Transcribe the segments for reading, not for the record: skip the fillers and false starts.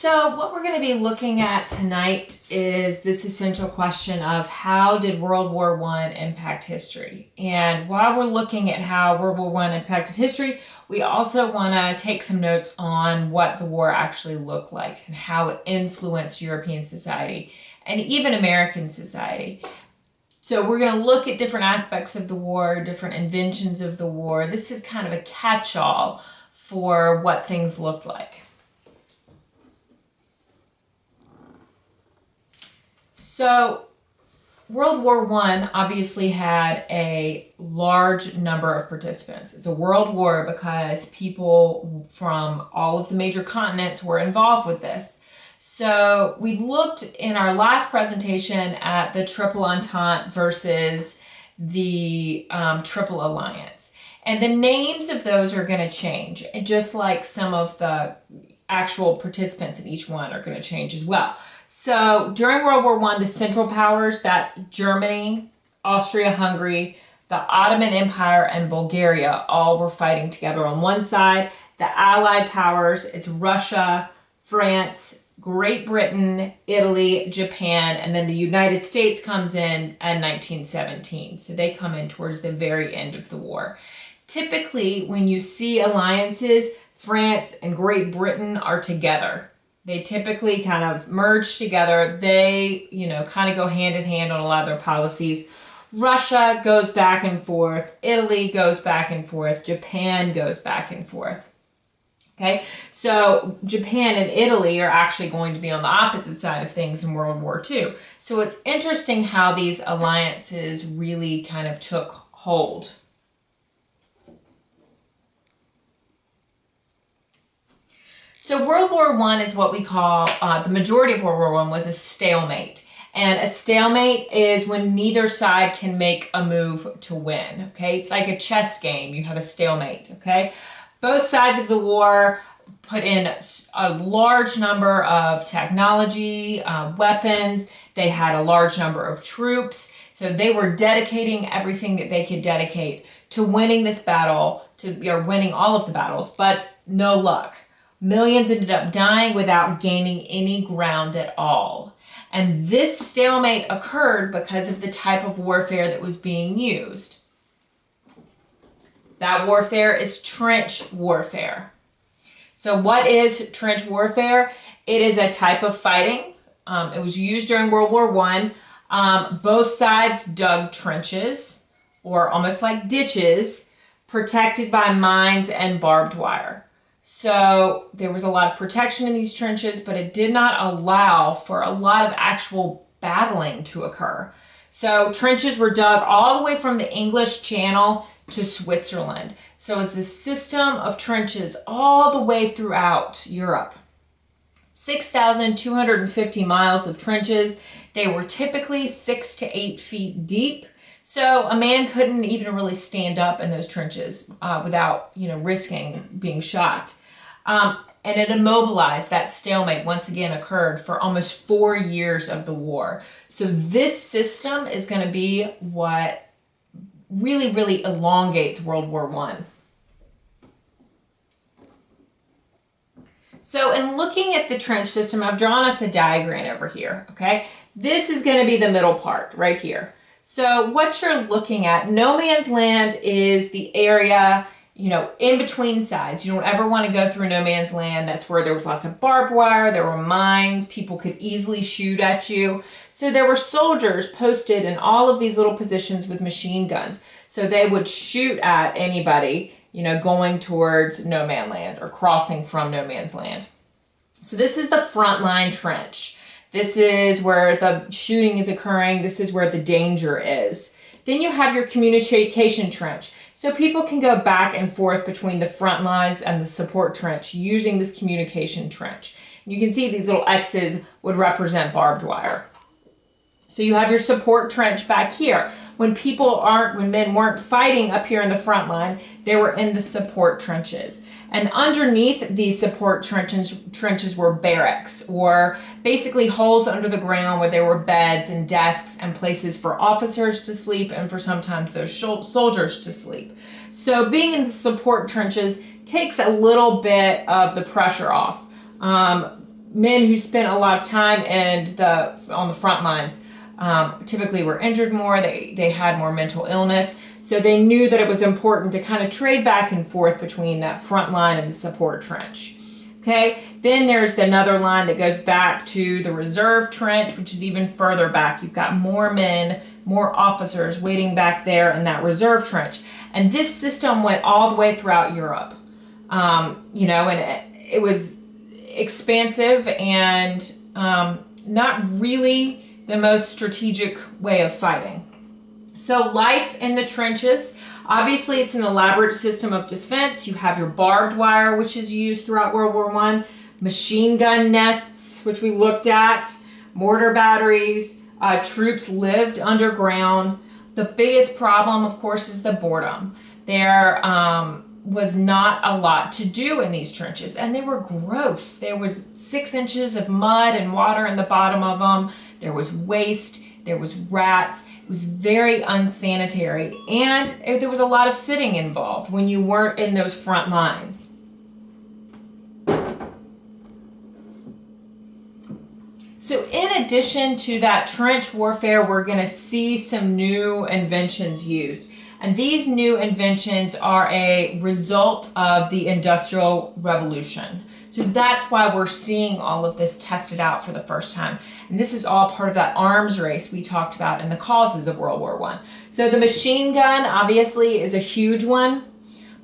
So what we're going to be looking at tonight is this essential question of how did World War I impact history? And while we're looking at how World War I impacted history, we also want to take some notes on what the war actually looked like and how it influenced European society and even American society. So we're going to look at different aspects of the war, different inventions of the war. This is kind of a catch-all for what things looked like. So World War I obviously had a large number of participants. It's a world war because people from all of the major continents were involved with this. So we looked in our last presentation at the Triple Entente versus the Triple Alliance. And the names of those are going to change, just like some of the actual participants in each one are going to change as well. So during World War I, the Central Powers, that's Germany, Austria-Hungary, the Ottoman Empire, and Bulgaria, all were fighting together on one side. The Allied Powers, it's Russia, France, Great Britain, Italy, Japan, and then the United States comes in 1917. So they come in towards the very end of the war. Typically, when you see alliances, France and Great Britain are together. They typically kind of merge together. They, kind of go hand in hand on a lot of their policies. Russia goes back and forth. Italy goes back and forth. Japan goes back and forth. Okay, so Japan and Italy are actually going to be on the opposite side of things in World War II. So it's interesting how these alliances really kind of took hold. So World War I is what we call, the majority of World War I was a stalemate. And a stalemate is when neither side can make a move to win, okay? It's like a chess game. You have a stalemate, okay? Both sides of the war put in a large number of technology, weapons. They had a large number of troops. So they were dedicating everything that they could dedicate to winning this battle, or winning all of the battles, but no luck. Millions ended up dying without gaining any ground at all. And this stalemate occurred because of the type of warfare that was being used. That warfare is trench warfare. So what is trench warfare? It is a type of fighting. It was used during World War I. Both sides dug trenches, or almost like ditches, protected by mines and barbed wire. So there was a lot of protection in these trenches, but it did not allow for a lot of actual battling to occur. So trenches were dug all the way from the English Channel to Switzerland. So it's the system of trenches all the way throughout Europe. 6,250 miles of trenches. They were typically 6 to 8 feet deep. So a man couldn't even really stand up in those trenches without, risking being shot. And it immobilized, that stalemate once again occurred for almost 4 years of the war. So this system is going to be what really, really elongates World War I. So in looking at the trench system, I've drawn us a diagram over here, okay? This is going to be the middle part right here. So what you're looking at, no man's land is the area, in between sides. You don't ever want to go through no man's land. That's where there was lots of barbed wire, there were mines, people could easily shoot at you. So there were soldiers posted in all of these little positions with machine guns. So they would shoot at anybody, going towards no man's land or crossing from no man's land. So this is the front line trench. This is where the shooting is occurring. This is where the danger is. Then you have your communication trench. So people can go back and forth between the front lines and the support trench using this communication trench. You can see these little X's would represent barbed wire. So you have your support trench back here. When men weren't fighting up here in the front line, they were in the support trenches. And underneath these support trenches were barracks, or basically holes under the ground where there were beds and desks and places for officers to sleep and for sometimes those soldiers to sleep. So being in the support trenches takes a little bit of the pressure off. men who spent a lot of time on the front lines typically were injured more. They had more mental illness. So they knew that it was important to kind of trade back and forth between that front line and the support trench. Okay, then there's another line that goes back to the reserve trench, which is even further back. You've got more men, more officers waiting back there in that reserve trench. And this system went all the way throughout Europe. You know, and it was expansive and not really the most strategic way of fighting. So life in the trenches, obviously it's an elaborate system of defense. You have your barbed wire, which is used throughout World War I, machine gun nests, which we looked at, mortar batteries, troops lived underground. The biggest problem, of course, is the boredom. There was not a lot to do in these trenches, and they were gross. There was 6 inches of mud and water in the bottom of them. There was waste. There was rats. It was very unsanitary, and there was a lot of sitting involved when you weren't in those front lines. So in addition to that trench warfare, we're going to see some new inventions used. And these new inventions are a result of the Industrial Revolution. So that's why we're seeing all of this tested out for the first time. And this is all part of that arms race we talked about in the causes of World War I. So the machine gun, obviously, is a huge one.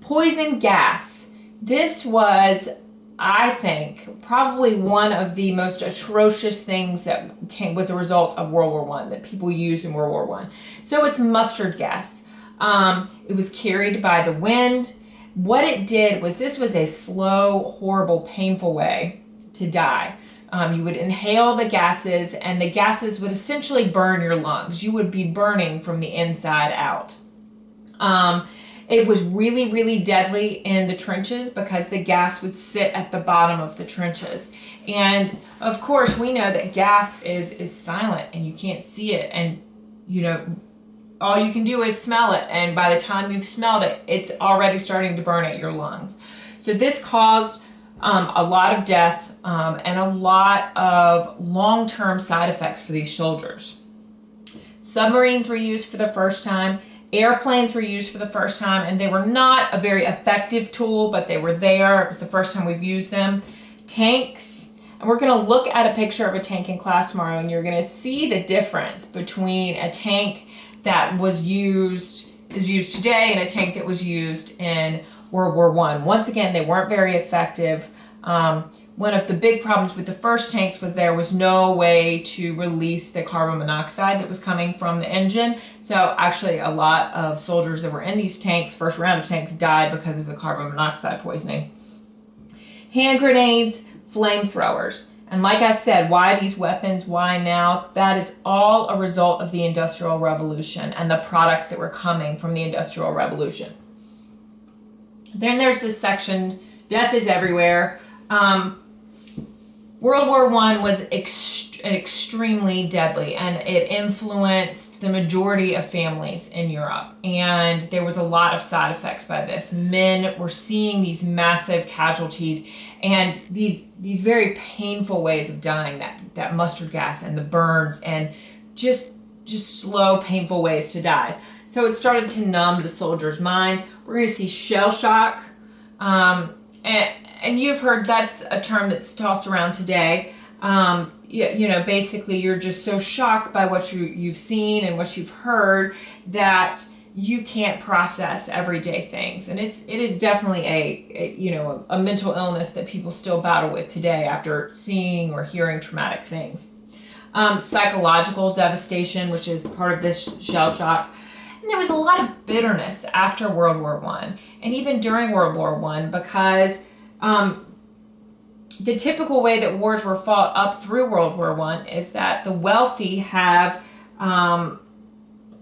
Poison gas. This was, I think, probably one of the most atrocious things that was a result of World War I, that people used in World War I. So it's mustard gas. It was carried by the wind. What it did was, this was a slow, horrible, painful way to die. You would inhale the gases, and the gases would essentially burn your lungs. You would be burning from the inside out. It was really, really deadly in the trenches because the gas would sit at the bottom of the trenches. And of course, we know that gas is silent and you can't see it. And, you know, all you can do is smell it. And by the time you've smelled it, it's already starting to burn at your lungs. So this caused a lot of death and a lot of long-term side effects for these soldiers. Submarines were used for the first time. Airplanes were used for the first time, and they were not a very effective tool, but they were there. It was the first time we've used them. Tanks, and we're going to look at a picture of a tank in class tomorrow, and you're going to see the difference between a tank that is used today and a tank that was used in World War I. Once again, they weren't very effective. One of the big problems with the first tanks was there was no way to release the carbon monoxide that was coming from the engine. So actually a lot of soldiers that were in these tanks, first round of tanks, died because of the carbon monoxide poisoning. Hand grenades, flamethrowers. And like I said, why these weapons, why now? That is all a result of the Industrial Revolution and the products that were coming from the Industrial Revolution. Then there's this section, death is everywhere. World War I was extremely deadly, and it influenced the majority of families in Europe. And there was a lot of side effects by this. Men were seeing these massive casualties and these very painful ways of dying, that mustard gas and the burns and just slow, painful ways to die. So it started to numb the soldiers' minds. We're going to see shell shock. And you've heard that's a term that's tossed around today. You know, basically you're just so shocked by what you've seen and what you've heard that you can't process everyday things. And it is definitely a mental illness that people still battle with today after seeing or hearing traumatic things. Psychological devastation, which is part of this shell shock. And there was a lot of bitterness after World War I and even during World War I, because the typical way that wars were fought up through World War I is that the wealthy have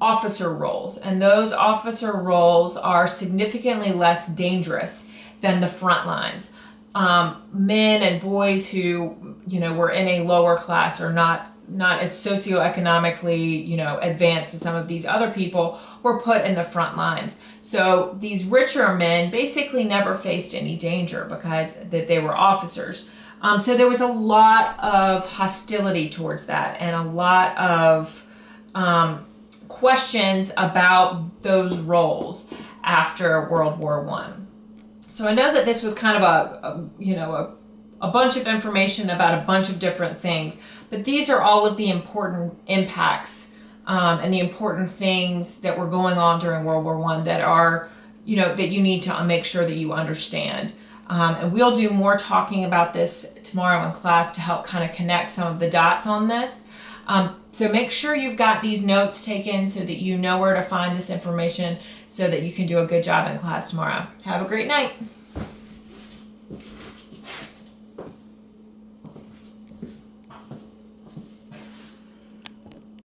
officer roles, and those officer roles are significantly less dangerous than the front lines. Men and boys who, you know, were in a lower class or not as socioeconomically, you know, advanced as some of these other people were put in the front lines. So these richer men basically never faced any danger because they were officers. So there was a lot of hostility towards that and a lot of questions about those roles after World War I. So I know that this was kind of a bunch of information about a bunch of different things, but these are all of the important impacts and the important things that were going on during World War I that are, that you need to make sure that you understand. And we'll do more talking about this tomorrow in class to help kind of connect some of the dots on this. So make sure you've got these notes taken so that you know where to find this information so that you can do a good job in class tomorrow. Have a great night.